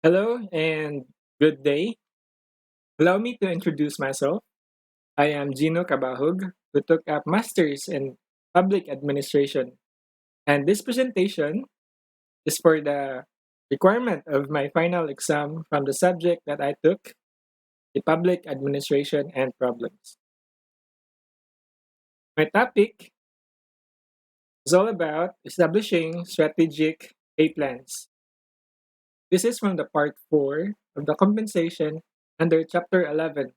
Hello and good day. Allow me to introduce myself. I am Gino Cabahug, who took up Masters in Public Administration. And this presentation is for the requirement of my final exam from the subject that I took, the Public Administration and Problems. My topic is all about establishing strategic pay plans. This is from the part 4 of the compensation under Chapter 11,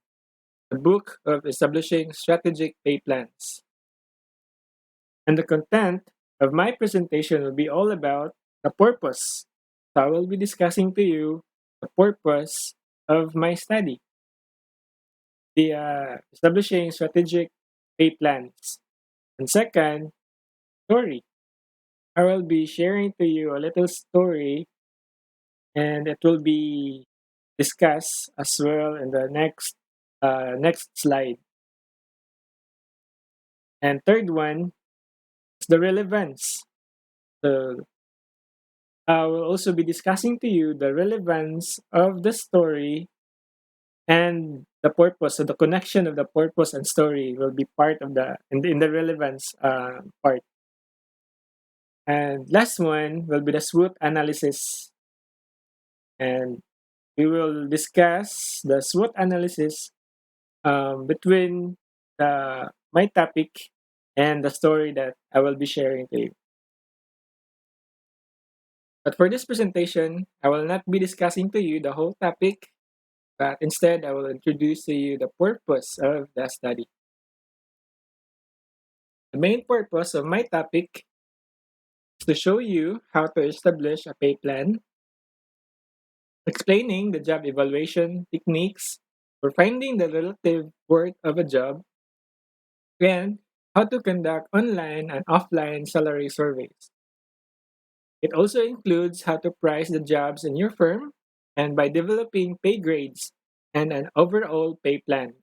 the book of establishing strategic pay plans. And the content of my presentation will be all about the purpose. So I will be discussing to you the purpose of my study, the establishing strategic pay plans. And second, story. I will be sharing to you a little story and it will be discussed as well in the next slide. And third one is the relevance. So I will also be discussing to you the relevance of the story and the purpose. So the connection of the purpose and story will be part of the relevance part. And last one will be the SWOT analysis, and we will discuss the SWOT analysis between my topic and the story that I will be sharing to you. But for this presentation, I will not be discussing to you the whole topic, but instead I will introduce to you the purpose of the study. The main purpose of my topic is to show you how to establish a pay plan, explaining the job evaluation techniques for finding the relative worth of a job, and how to conduct online and offline salary surveys. It also includes how to price the jobs in your firm and by developing pay grades and an overall pay plan.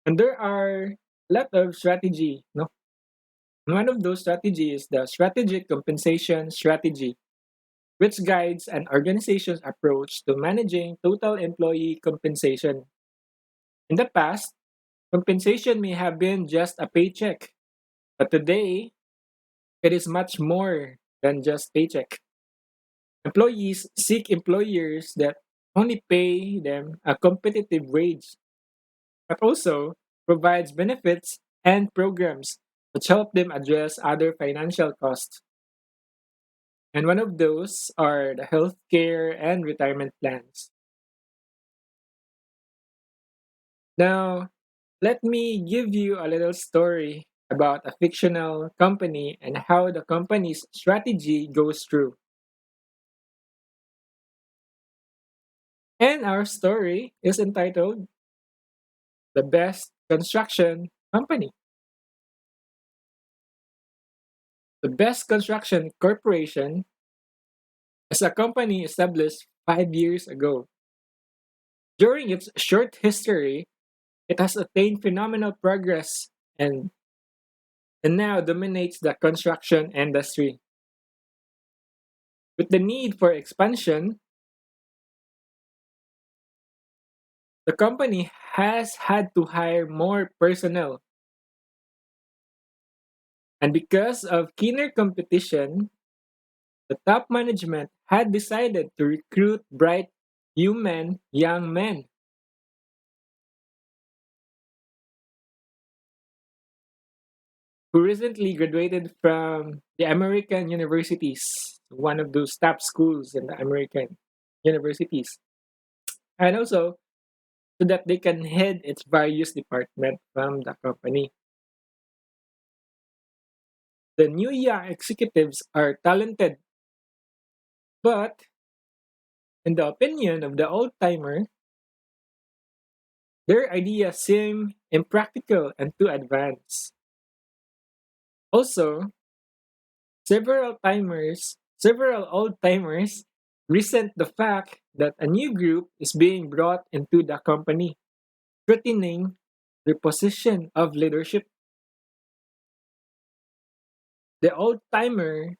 And there are a lot of strategy, no? One of those strategies is the strategic compensation strategy, which guides an organization's approach to managing total employee compensation. In the past, compensation may have been just a paycheck, but today it is much more than just paycheck. Employees seek employers that only pay them a competitive wage, but also provides benefits and programs which help them address other financial costs. And one of those are the healthcare and retirement plans. Now, let me give you a little story about a fictional company and how the company's strategy goes through. And our story is entitled The Best Construction Company. The Best Construction Corporation is a company established 5 years ago. During its short history, it has attained phenomenal progress and now dominates the construction industry. With the need for expansion, the company has had to hire more personnel. And because of keener competition, the top management had decided to recruit bright human young men. Who recently graduated from the American universities, one of those top schools in the American universities. And also so that they can head its various departments from the company. The new young executives are talented, but in the opinion of the old timer, their ideas seem impractical and too advanced. Also, several old timers resent the fact that a new group is being brought into the company, threatening their position of leadership. The old timer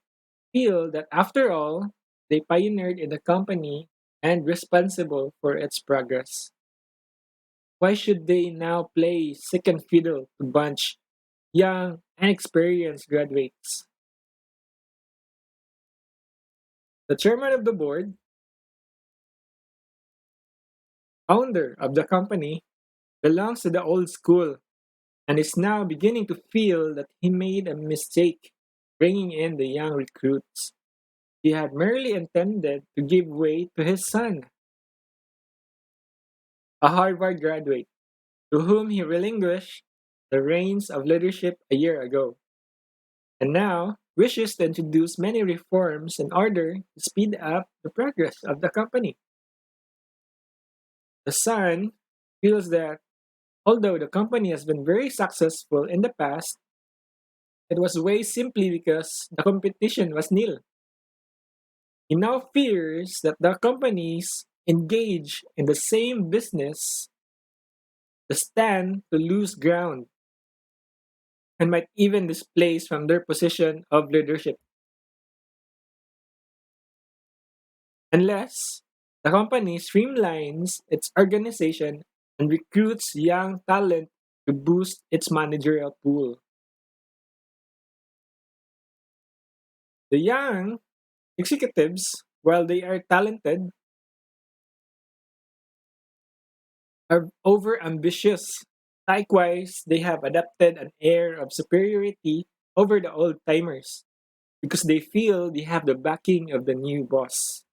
feel that after all, they pioneered in the company and responsible for its progress. Why should they now play second fiddle to bunch young, inexperienced graduates? The chairman of the board, founder of the company, belongs to the old school and is now beginning to feel that he made a mistake bringing in the young recruits. He had merely intended to give way to his son, a Harvard graduate, to whom he relinquished the reins of leadership a year ago, and now wishes to introduce many reforms in order to speed up the progress of the company. The son feels that although the company has been very successful in the past, it was way simply because the competition was nil. He now fears that the companies engaged in the same business stand to lose ground and might even displace from their position of leadership unless the company streamlines its organization and recruits young talent to boost its managerial pool. The young executives, while they are talented, are over ambitious. Likewise, they have adopted an air of superiority over the old timers because they feel they have the backing of the new boss,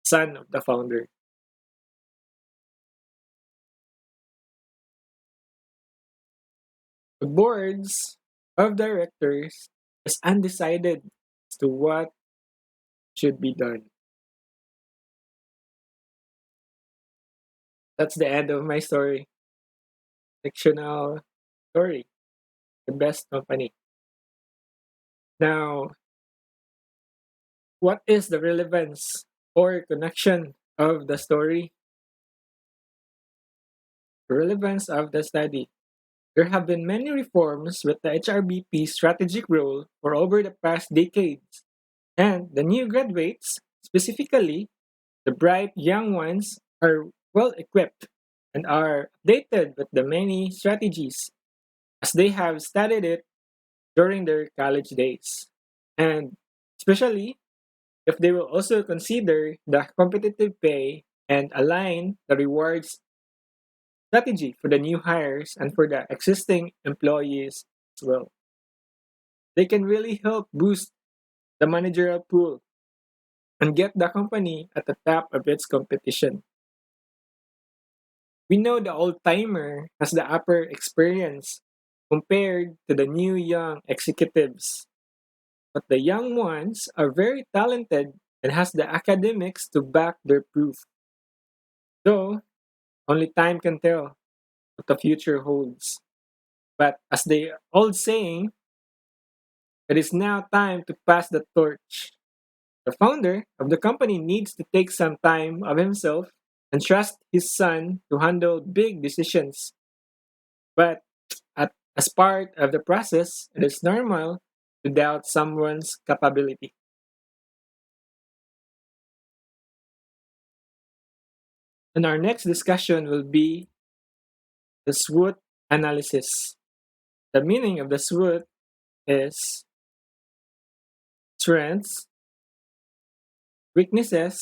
son of the founder. The boards of directors is undecided as to what should be done. That's the end of my story. Fictional story. The best company. Now, what is the relevance or connection of the story? The relevance of the study. There have been many reforms with the HRBP strategic role for over the past decades, and the new graduates, specifically the bright young ones, are well equipped and are updated with the many strategies as they have studied it during their college days. And especially if they will also consider the competitive pay and align the rewards strategy for the new hires and for the existing employees as well. They can really help boost the managerial pool and get the company at the top of its competition. We know the old timer has the upper experience compared to the new young executives, but the young ones are very talented and has the academics to back their proof. Though only time can tell what the future holds. But as the old saying, it is now time to pass the torch. The founder of the company needs to take some time of himself and trust his son to handle big decisions. But as part of the process, it is normal to doubt someone's capability. And our next discussion will be the SWOT analysis. The meaning of the SWOT is strengths, weaknesses,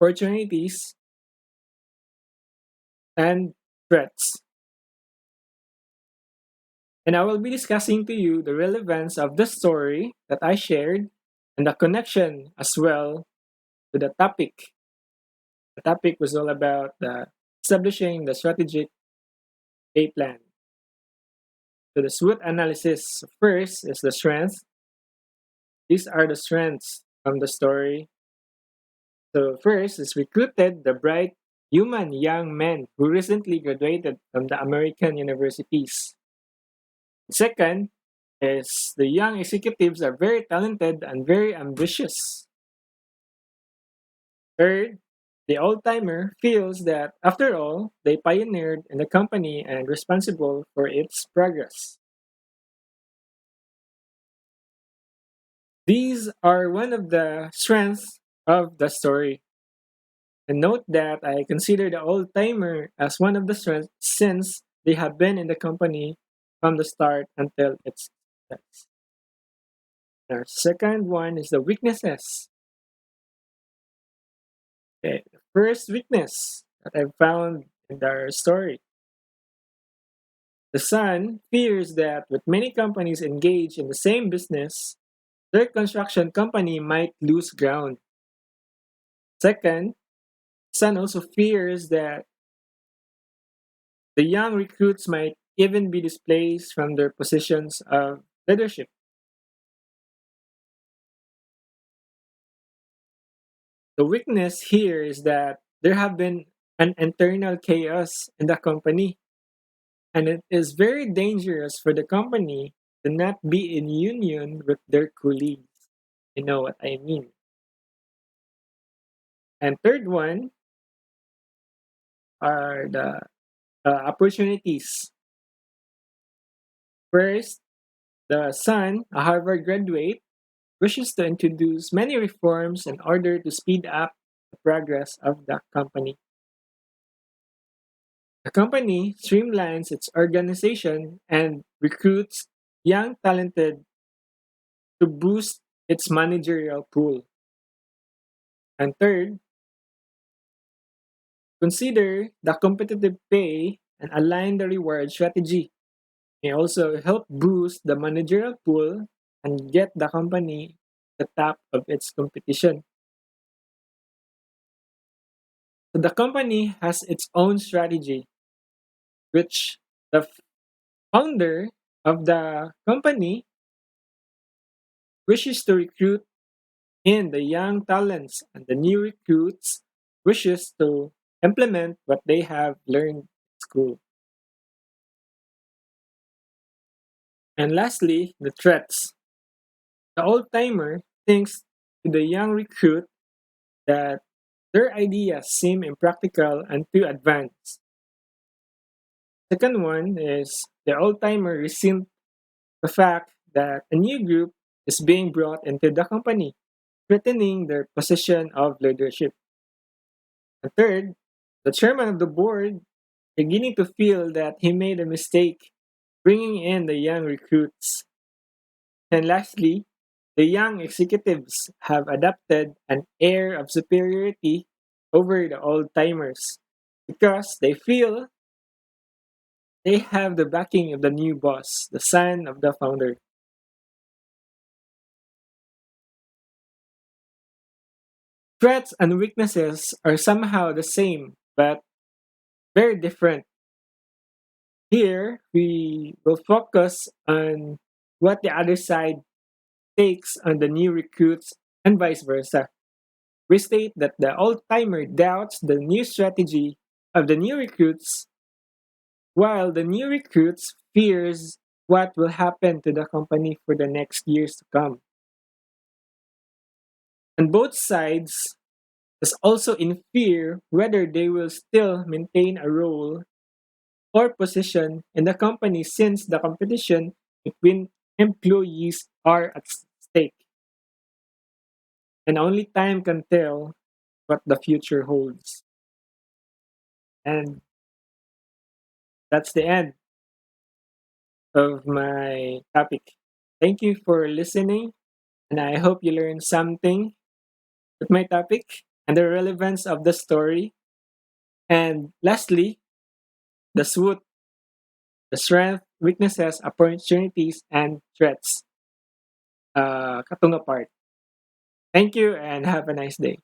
opportunities, and threats. And I will be discussing to you the relevance of the story that I shared and the connection as well to the topic. The topic was all about establishing the strategic pay plan. So the SWOT analysis first is the strengths. These are the strengths from the story. So first is recruited the bright human young men who recently graduated from the American universities. Second is the young executives are very talented and very ambitious. Third, the old timer feels that after all, they pioneered in the company and responsible for its progress. These are one of the strengths of the story. And note that I consider the old timer as one of the strengths since they have been in the company from the start until its success. Our second one is the weaknesses. Okay, the first weakness that I found in their story. The son fears that with many companies engaged in the same business, their construction company might lose ground. Second, Sun also fears that the young recruits might even be displaced from their positions of leadership. The weakness here is that there have been an internal chaos in the company, and it is very dangerous for the company to not be in union with their colleagues. You know what I mean? And third one are the opportunities. First, the son, a Harvard graduate, wishes to introduce many reforms in order to speed up the progress of the company. The company streamlines its organization and recruits young talented to boost its managerial pool. And third, consider the competitive pay and align the reward strategy. May also help boost the managerial pool and get the company the top of its competition. So the company has its own strategy, which the founder of the company wishes to recruit in the young talents, and the new recruits wishes to implement what they have learned in school. And lastly, the threats. The old timer thinks to the young recruit that their ideas seem impractical and too advanced. Second one is the old timer resents the fact that a new group is being brought into the company, threatening their position of leadership. And third, the chairman of the board beginning to feel that he made a mistake bringing in the young recruits. And lastly, the young executives have adopted an air of superiority over the old timers because they feel they have the backing of the new boss, the son of the founder. Threats and weaknesses are somehow the same, but very different. Here, we will focus on what the other side takes on the new recruits and vice versa. We state that the old timer doubts the new strategy of the new recruits, while the new recruits fears what will happen to the company for the next years to come. And both sides is also in fear whether they will still maintain a role or position in the company since the competition between employees are at stake. And only time can tell what the future holds. And that's the end of my topic. Thank you for listening, and I hope you learned something with my topic and the relevance of the story. And lastly, the SWOT, the strength, weaknesses, opportunities, and threats. Katong apart. Thank you and have a nice day.